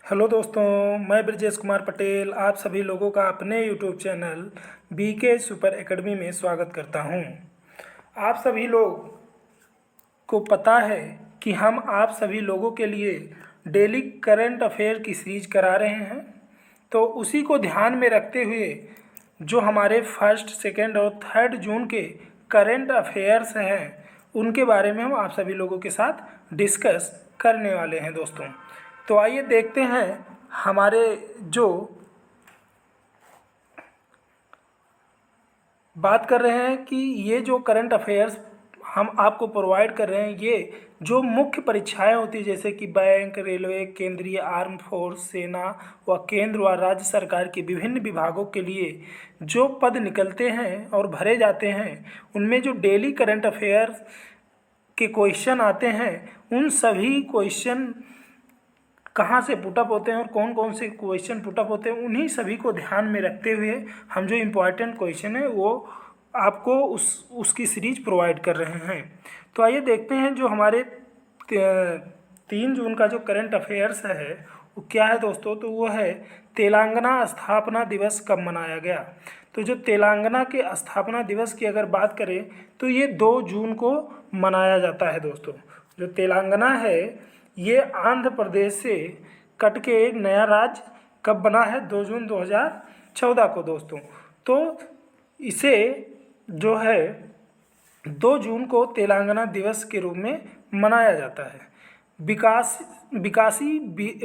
Hello दोस्तों, मैं ब्रजेश कुमार पटेल आप सभी लोगों का अपने YouTube channel BK super academy में स्वागत करता हूं। आप सभी लोग को पता है कि हम आप सभी लोगों के लिए डेली करंट अफेयर की सीरीज करा रहे हैं। तो उसी को ध्यान में रखते हुए जो हमारे फर्स्ट, सेकेंड और थर्ड जून के करंट अफेयर्स हैं उनके बारे में हम आप सभी लोगों के साथ डिस्कस करने वाले हैं दोस्तों। तो आइए देखते हैं हमारे जो बात कर रहे हैं कि ये जो करंट अफेयर्स हम आपको प्रोवाइड कर रहे हैं, ये जो मुख्य परीक्षाएं होती है जैसे कि बैंक, रेलवे, केंद्रीय आर्म फोर्स, सेना व केंद्र व राज्य सरकार के विभिन्न विभागों के लिए जो पद निकलते हैं और भरे जाते हैं, उनमें जो डेली करंट अफेयर्स के क्वेश्चन आते हैं, उन सभी क्वेश्चन कहाँ से पुटअप होते हैं और कौन कौन से क्वेश्चन पुटअप होते हैं, उन्हीं सभी को ध्यान में रखते हुए हम जो इम्पोर्टेंट क्वेश्चन है वो आपको उसकी सीरीज प्रोवाइड कर रहे हैं। तो आइए देखते हैं जो हमारे 3 जून का जो करंट अफेयर्स है वो क्या है दोस्तों। तो वो है तेलंगाना स्थापना दिवस कब मनाया गया। तो जो तेलंगाना के स्थापना दिवस की अगर बात करें तो ये 2 जून को मनाया जाता है दोस्तों। जो तेलंगाना है ये आंध्र प्रदेश से कट के एक नया राज्य कब बना है, 2 जून 2014 को दोस्तों। तो इसे जो है 2 जून को तेलंगाना दिवस के रूप में मनाया जाता है। विकासी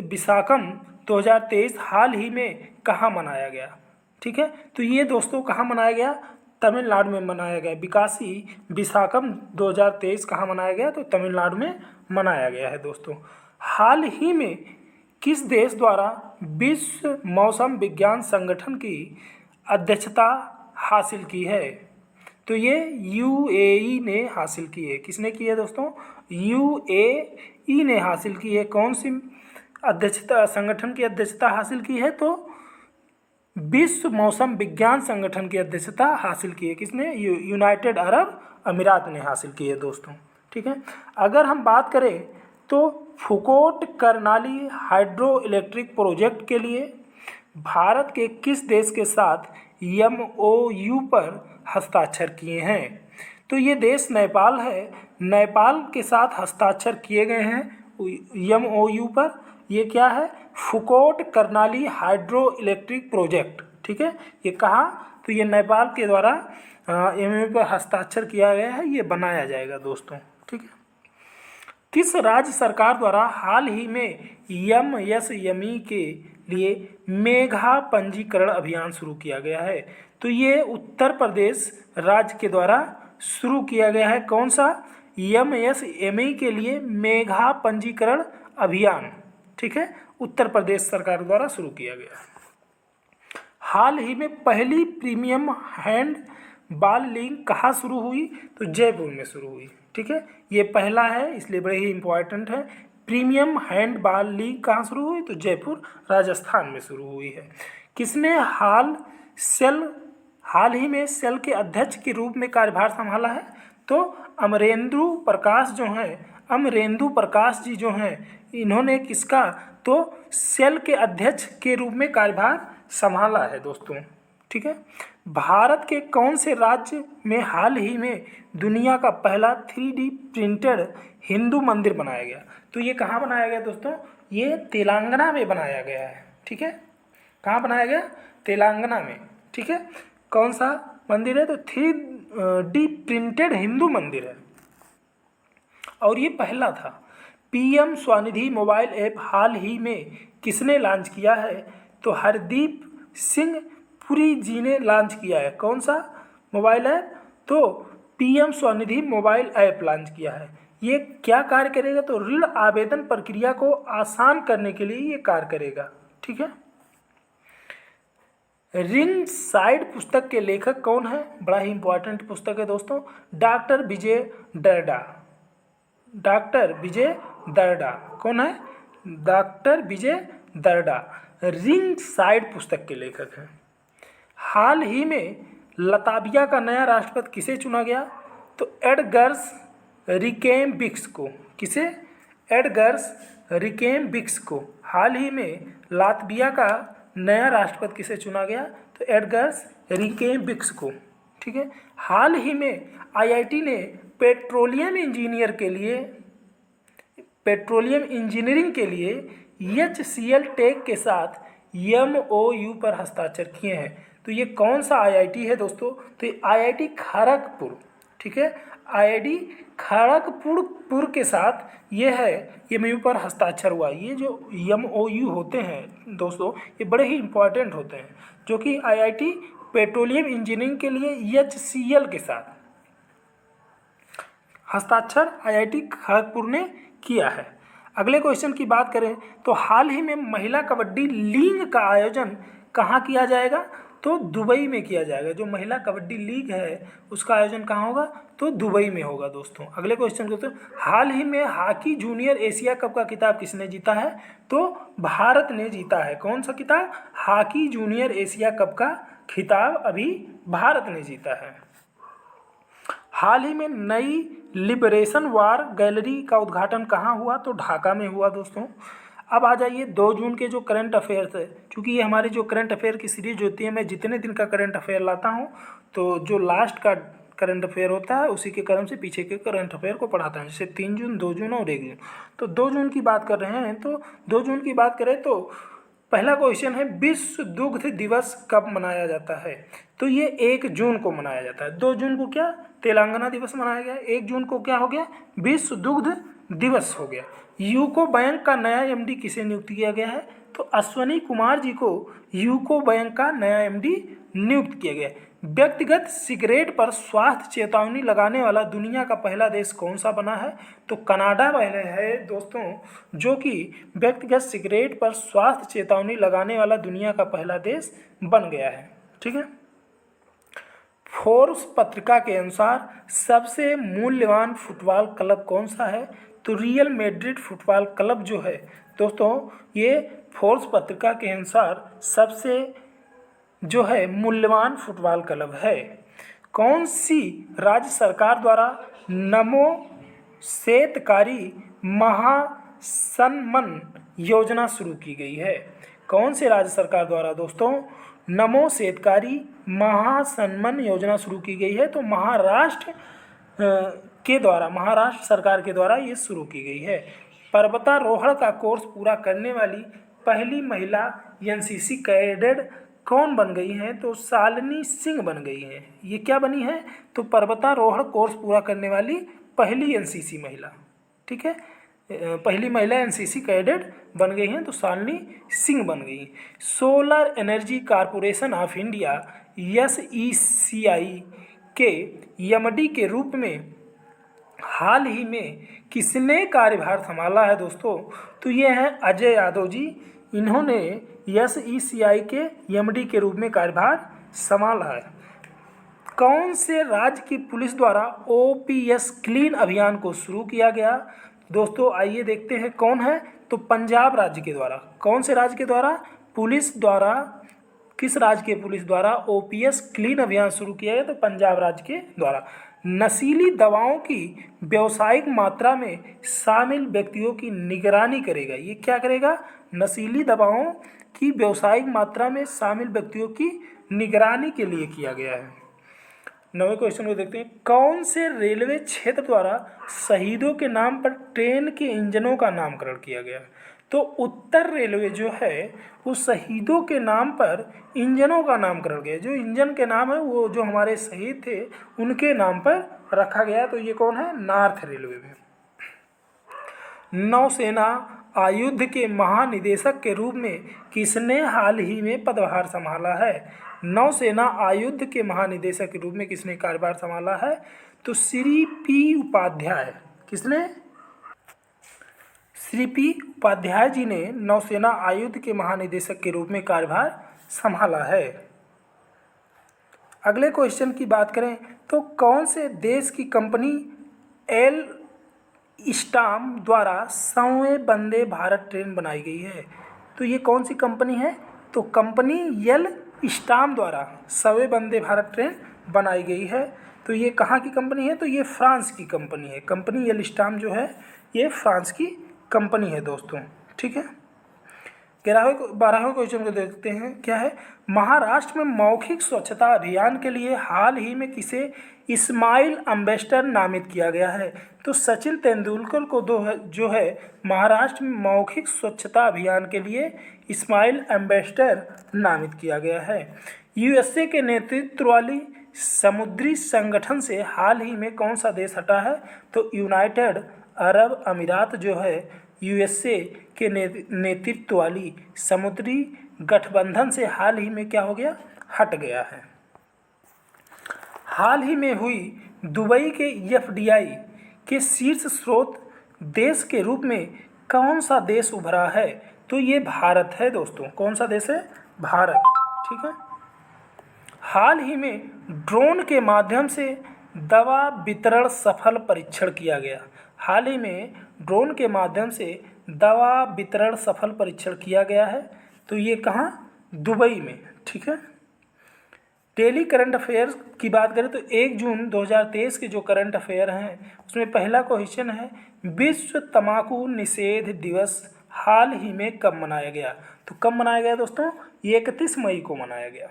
विशाखम 2023 हाल ही में कहाँ मनाया गया, ठीक है। तो ये दोस्तों कहाँ मनाया गया, तमिलनाडु में मनाया गया। विकासी विशाखम 2023 कहाँ मनाया गया, तो तमिलनाडु में मनाया गया है दोस्तों। हाल ही में किस देश द्वारा विश्व मौसम विज्ञान संगठन की अध्यक्षता हासिल की है। तो ये यूएई ने हासिल की है। किसने की है दोस्तों, यूएई ने हासिल की है। कौन सी अध्यक्षता, संगठन की अध्यक्षता हासिल की है, तो विश्व मौसम विज्ञान संगठन की अध्यक्षता हासिल की है। किसने, यूनाइटेड अरब अमीरात ने हासिल की है दोस्तों, ठीक है। अगर हम बात करें तो Phukot Karnali hydro electric project के लिए भारत के किस देश के साथ एमओयू पर हस्ताक्षर किए हैं। तो ये देश नेपाल है। नेपाल के साथ हस्ताक्षर किए गए हैं एमओयू पर। ये क्या है, Phukot Karnali hydro electric project, ठीक है। ये कहाँ, तो ये नेपाल के द्वारा एमओयू पर हस्ताक्षर किया गया है, ये बनाया जाएगा दोस्तों, ठीक है। किस राज्य सरकार द्वारा हाल ही में एमएसएमई के लिए मेगा पंजीकरण अभियान शुरू किया गया है। तो ये उत्तर प्रदेश राज्य के द्वारा शुरू किया गया है। कौन सा, एमएसएमई के लिए मेगा पंजीकरण अभियान, ठीक है, उत्तर प्रदेश सरकार द्वारा शुरू किया गया है। हाल ही में पहली प्रीमियम हैंड बॉल लीग कहाँ शुरू हुई, तो जयपुर में शुरू हुई, ठीक है। ये पहला है इसलिए बड़े ही इंपॉर्टेंट है। प्रीमियम हैंड बॉल लीग कहाँ शुरू हुई, तो जयपुर राजस्थान में शुरू हुई है। किसने हाल ही में सेल के अध्यक्ष के रूप में कार्यभार संभाला है, तो अमरेंदु प्रकाश जी जो हैं, इन्होंने किसका, तो सेल के अध्यक्ष के रूप में कार्यभार संभाला है दोस्तों, ठीक है। भारत के कौन से राज्य में हाल ही में दुनिया का पहला 3D प्रिंटेड हिंदू मंदिर बनाया गया। तो ये कहाँ बनाया गया दोस्तों, ये तेलंगाना में बनाया गया है, ठीक है। कहाँ बनाया गया, तेलंगाना में, ठीक है। कौन सा मंदिर है, तो 3D प्रिंटेड हिंदू मंदिर है और ये पहला था। पीएम स्वनिधि मोबाइल ऐप हाल ही में किसने लॉन्च किया है, तो हरदीप सिंह पुरी जी ने लॉन्च किया है। कौन सा मोबाइल ऐप, तो PM Svanidhi mobile app launch किया है। ये क्या कार्य करेगा, तो ऋण आवेदन प्रक्रिया को आसान करने के लिए ये कार्य करेगा, ठीक है। रिंग साइड पुस्तक के लेखक कौन है, बड़ा ही इंपॉर्टेंट पुस्तक है दोस्तों, डॉक्टर विजय दर्डा। डॉक्टर विजय दर्डा कौन है, डॉक्टर विजय दर्डा रिंग साइड पुस्तक के लेखक हैं। हाल ही में लताविया का नया राष्ट्रपति किसे चुना गया, तो एडगर्स रिकेमबिक्स को। किसे, एडगर्स रिकेमबिक्स को हाल ही में लातविया का नया राष्ट्रपति किसे चुना गया? तो एडगर्स रिंकेविक्स को। ठीक है। हाल ही में आईआईटी ने पेट्रोलियम इंजीनियरिंग के लिए HCL टेक के साथ MOU पर हस्ताक्षर किए हैं। तो ये कौन सा आईआईटी है दोस्तों? तो ये आईआईटी खड़गपुर। ठीक है, आईआईटी खड़गपुर के साथ ये है MOU पर हस्ताक्षर हुआ। ये जो MOU होते हैं दोस्तों, ये बड़े ही इंपॉर्टेंट होते हैं, जो कि आईआईटी पेट्रोलियम इंजीनियरिंग के लिए HCL के साथ हस्ताक्षर आईआईटी खड़गपुर ने किया है। अगले क्वेश्चन की बात करें तो हाल ही में महिला कबड्डी लीग का आयोजन कहाँ किया जाएगा? तो दुबई में किया जाएगा। जो महिला कबड्डी लीग है उसका आयोजन कहाँ होगा? तो दुबई में होगा दोस्तों। अगले क्वेश्चन को, तो हाल ही में हॉकी जूनियर एशिया कप का खिताब किसने जीता है? तो भारत ने जीता है। कौन सा खिताब? हॉकी जूनियर एशिया कप का खिताब अभी भारत ने जीता है। हाल ही में नई लिबरेशन वॉर गैलरी का उद्घाटन कहाँ हुआ? तो ढाका में हुआ दोस्तों। अब आ जाइए 2 जून के जो करंट अफेयर्स है, क्योंकि ये हमारी जो करंट अफेयर की सीरीज होती है, मैं जितने दिन का करंट अफेयर लाता हूँ तो जो लास्ट का करंट अफेयर होता है उसी के क्रम से पीछे के करंट अफेयर को पढ़ाता है, जैसे 3 जून, 2 जून और 1 जून। तो 2 जून की बात कर रहे हैं, तो 2 जून की बात करें तो पहला क्वेश्चन है, विश्व दुग्ध दिवस कब मनाया जाता है? तो ये 1 जून को मनाया जाता है। 2 जून को क्या? तेलंगाना दिवस मनाया गया। 1 जून को क्या हो गया? विश्व दुग्ध दिवस हो गया। यूको बैंक का नया MD किसे नियुक्त किया गया है? तो अश्वनी कुमार जी को यूको बैंक का नया MD नियुक्त किया गया है। व्यक्तिगत सिगरेट पर स्वास्थ्य चेतावनी लगाने वाला दुनिया का पहला देश कौन सा बना है? तो कनाडा पहले है दोस्तों, जो कि व्यक्तिगत सिगरेट पर स्वास्थ्य चेतावनी लगाने वाला दुनिया का पहला देश बन गया है। ठीक है। फोर्ब्स पत्रिका के अनुसार सबसे मूल्यवान फुटबॉल क्लब कौन सा है? तो रियल मैड्रिड फुटबॉल क्लब जो है दोस्तों, ये फोर्ब्स पत्रिका के अनुसार सबसे जो है मूल्यवान फुटबॉल क्लब है। कौन सी राज्य सरकार द्वारा नमो शेतकारी महासन्मन योजना शुरू की गई है? कौन से राज्य सरकार द्वारा दोस्तों नमो शेतकारी महासन्मन योजना शुरू की गई है? तो महाराष्ट्र सरकार के द्वारा ये शुरू की गई है। पर्वतारोहण का कोर्स पूरा करने वाली पहली महिला NCC कैडेट कौन बन गई हैं? तो शालिनी सिंह बन गई हैं। ये क्या बनी है? तो पर्वतारोहण कोर्स पूरा करने वाली पहली NCC महिला। ठीक है, पहली महिला NCC कैडेट बन गई हैं, तो शालिनी सिंह बन गई। Solar energy corporation of India SECI के MD के रूप में हाल ही में किसने कार्यभार संभाला है दोस्तों? तो ये हैं अजय यादव जी। इन्होंने SECI के MD के रूप में कार्यभार संभाला है। कौन से राज्य की पुलिस द्वारा OPS क्लीन अभियान को शुरू किया गया? दोस्तों आइए देखते हैं कौन है। तो पंजाब राज्य के द्वारा। कौन से राज्य के द्वारा? पुलिस द्वारा, किस राज्य के पुलिस द्वारा OPS क्लीन अभियान शुरू किया गया? तो पंजाब राज्य के द्वारा। नशीली दवाओं की व्यावसायिक मात्रा में शामिल व्यक्तियों की निगरानी करेगा। ये क्या करेगा? नशीली दवाओं की व्यावसायिक मात्रा में शामिल व्यक्तियों की निगरानी के लिए किया गया है। 9वें क्वेश्चन को देखते हैं। कौन से रेलवे क्षेत्र द्वारा शहीदों के नाम पर ट्रेन के इंजनों का नामकरण किया गया? तो उत्तर रेलवे जो है वो शहीदों के नाम पर इंजनों का नामकरण किया। जो इंजन के नाम है वो जो हमारे शहीद थे उनके नाम पर रखा गया। तो ये कौन है? नॉर्थ रेलवे में। नौसेना आयुध के महानिदेशक के रूप में किसने हाल ही में पदभार संभाला है? नौसेना आयुध के महानिदेशक के रूप में किसने कार्यभार संभाला है? तो श्री P उपाध्याय। किसने? श्री P उपाध्याय जी ने नौसेना आयुध के महानिदेशक के रूप में कार्यभार संभाला है। अगले क्वेश्चन की बात करें तो कौन से देश की कंपनी एल स्टाम द्वारा 100वें वंदे भारत ट्रेन बनाई गई है? तो ये कौन सी कंपनी है? तो कंपनी एल स्टाम द्वारा 100वें वंदे भारत ट्रेन बनाई गई है। तो ये कहाँ की कंपनी है? तो ये फ्रांस की कंपनी है। कंपनी एल स्टाम जो है ये फ्रांस की कंपनी है दोस्तों। ठीक है। 12वें क्वेश्चन को देखते हैं, क्या है। महाराष्ट्र में मौखिक स्वच्छता अभियान के लिए हाल ही में किसे इस्माइल एम्बेसडर नामित किया गया है। तो सचिन तेंदुलकर को जो है महाराष्ट्र में मौखिक स्वच्छता अभियान के लिए इस्माइल एम्बेसडर नामित किया गया है। यूएसए के नेतृत्व वाली समुद्री संगठन से हाल ही में कौन सा देश हटा है। तो यूनाइटेड अरब अमीरात जो है यूएसए के नेतृत्व वाली समुद्री गठबंधन से हाल ही में क्या हो गया, हट गया है। हाल ही में हुई दुबई के एफडीआई के शीर्ष स्रोत देश के रूप में कौन सा देश उभरा है। तो ये भारत है दोस्तों। कौन सा देश है, भारत। ठीक है। हाल ही में ड्रोन के माध्यम से दवा वितरण सफल परीक्षण किया गया। हाल ही में ड्रोन के माध्यम से दवा वितरण सफल परीक्षण किया गया है। तो ये कहाँ, दुबई में। ठीक है। डेली करंट अफेयर्स की बात करें तो 1 जून 2023 के जो करंट अफेयर हैं उसमें पहला क्वेश्चन है, विश्व तंबाकू निषेध दिवस हाल ही में कब मनाया गया। तो कब मनाया गया दोस्तों, 31 मई को मनाया गया।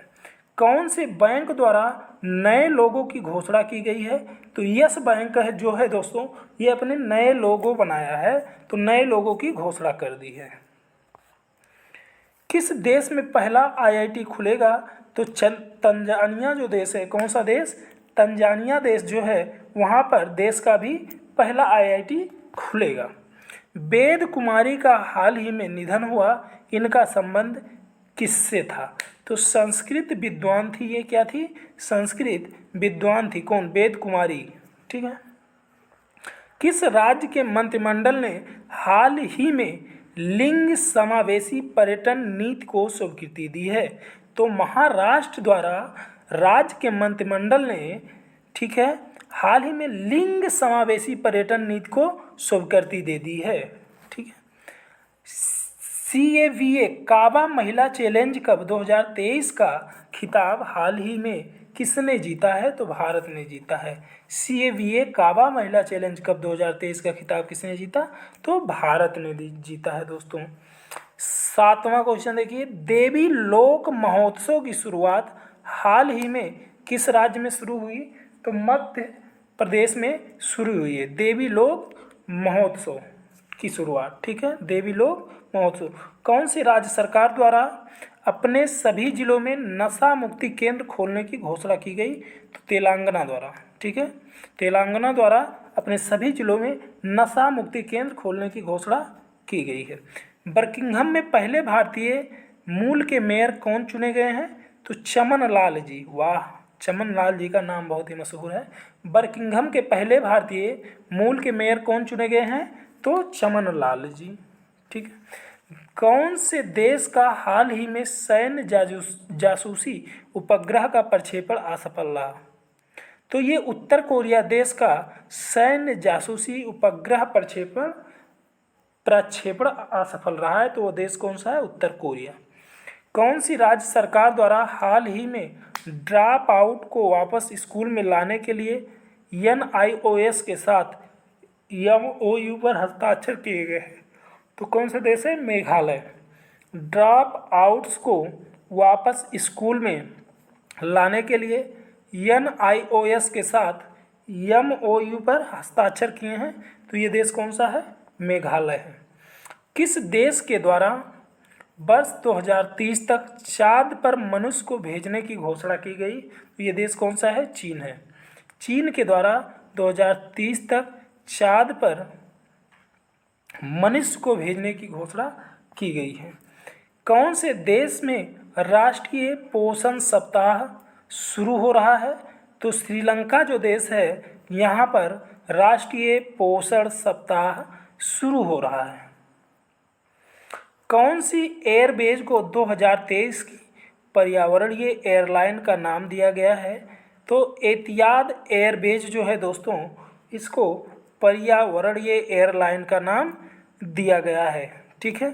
कौन से बैंक द्वारा नए लोगों की घोषणा की गई है। तो यस बैंक है जो है दोस्तों, ये अपने नए लोगो बनाया है, तो नए लोगों की घोषणा कर दी है। किस देश में पहला आईआईटी खुलेगा। तो तंजानिया जो देश है, कौन सा देश, तंजानिया देश जो है, वहाँ पर देश का भी पहला आईआईटी खुलेगा। वेद कुमारी का हाल ही में निधन हुआ, इनका संबंध किससे था। तो संस्कृत विद्वान थी, ये क्या थी, संस्कृत विद्वान थी। कौन, वेद कुमारी। ठीक है। किस राज्य के मंत्रिमंडल ने हाल ही में लिंग समावेशी पर्यटन नीति को स्वीकृति दी है। तो महाराष्ट्र द्वारा राज्य के मंत्रिमंडल ने, ठीक है, हाल ही में लिंग समावेशी पर्यटन नीति को स्वीकृति दे दी है। ठीक है। CAVA काबा महिला चैलेंज कप 2023 का खिताब हाल ही में किसने जीता है। तो भारत ने जीता है। CAVA काबा महिला चैलेंज कप 2023 का खिताब किसने जीता, तो भारत ने जीता है दोस्तों। 7वां क्वेश्चन देखिए, देवी लोक महोत्सव की शुरुआत हाल ही में किस राज्य में शुरू हुई। तो मध्य प्रदेश में शुरू हुई है देवी लोक महोत्सव की शुरुआत। ठीक है, देवी लोक महोत्सव। कौन सी राज्य सरकार द्वारा अपने सभी जिलों में नशा मुक्ति केंद्र खोलने की घोषणा की गई। तो तेलंगाना द्वारा। ठीक है, तेलंगाना द्वारा अपने सभी जिलों में नशा मुक्ति केंद्र खोलने की घोषणा की गई है। बर्किंघम में पहले भारतीय मूल के मेयर कौन चुने गए हैं। तो चमन लाल जी। वाह, चमन लाल जी का नाम बहुत ही मशहूर है। बर्किंघम के पहले भारतीय मूल के मेयर कौन चुने गए हैं। तो चमन लाल जी। ठीक है। कौन से देश का हाल ही में सैन्य जासूसी उपग्रह का प्रक्षेपण असफल रहा। तो ये उत्तर कोरिया देश का सैन्य जासूसी उपग्रह प्रक्षेपण असफल रहा है। तो वो देश कौन सा है, उत्तर कोरिया। कौन सी राज्य सरकार द्वारा हाल ही में ड्रॉप आउट को वापस स्कूल में लाने के लिए NIOS के साथ MOU पर हस्ताक्षर किए गए हैं। तो कौन सा देश है, मेघालय। ड्रॉप आउट्स को वापस स्कूल में लाने के लिए NIOS के साथ MOU पर हस्ताक्षर किए हैं। तो ये देश कौन सा है, मेघालय है। किस देश के द्वारा वर्ष 2030 तक चांद पर मनुष्य को भेजने की घोषणा की गई। तो ये देश कौन सा है, चीन है। चीन के द्वारा 2030 तक चांद पर मनुष्य को भेजने की घोषणा की गई है। कौन से देश में राष्ट्रीय पोषण सप्ताह शुरू हो रहा है। तो श्रीलंका जो देश है, यहाँ पर राष्ट्रीय पोषण सप्ताह शुरू हो रहा है। कौन सी एयरबेज को 2023 की पर्यावरणीय एयरलाइन का नाम दिया गया है। तो एतिहाद एयरबेज जो है दोस्तों, इसको पर्यावरणीय एयरलाइन का नाम दिया गया है। ठीक है।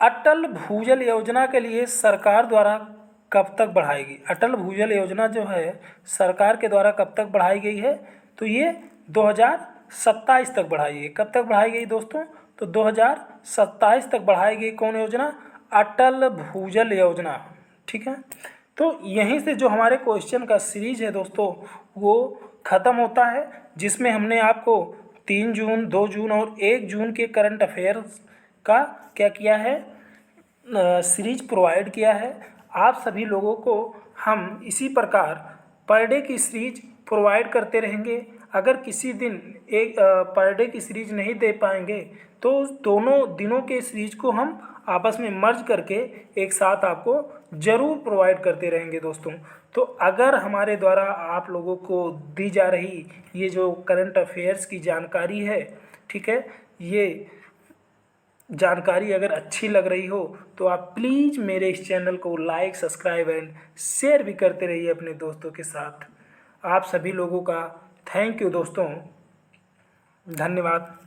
अटल भूजल योजना के लिए सरकार द्वारा कब तक बढ़ाएगी। अटल भूजल योजना जो है सरकार के द्वारा कब तक बढ़ाई गई है। तो ये 2027 तक बढ़ाई है। कब तक बढ़ाई गई दोस्तों, तो 2027 तक बढ़ाई गई कौन योजना? अटल भूजल योजना। ठीक है, तो यहीं से जो हमारे क्वेश्चन का सीरीज है दोस्तों वो ख़त्म होता है, जिसमें हमने आपको 3 जून, 2 जून और 1 जून के करंट अफेयर्स का क्या किया है, सीरीज प्रोवाइड किया है। आप सभी लोगों को हम इसी प्रकार पर डे की सीरीज प्रोवाइड करते रहेंगे। अगर किसी दिन एक पर डे की सीरीज नहीं दे पाएंगे तो दोनों दिनों के सीरीज को हम आपस में मर्ज करके एक साथ आपको ज़रूर प्रोवाइड करते रहेंगे दोस्तों। तो अगर हमारे द्वारा आप लोगों को दी जा रही ये जो करंट अफेयर्स की जानकारी है, ठीक है, ये जानकारी अगर अच्छी लग रही हो तो आप प्लीज़ मेरे इस चैनल को लाइक, सब्सक्राइब एंड शेयर भी करते रहिए अपने दोस्तों के साथ। आप सभी लोगों का थैंक यू दोस्तों, धन्यवाद।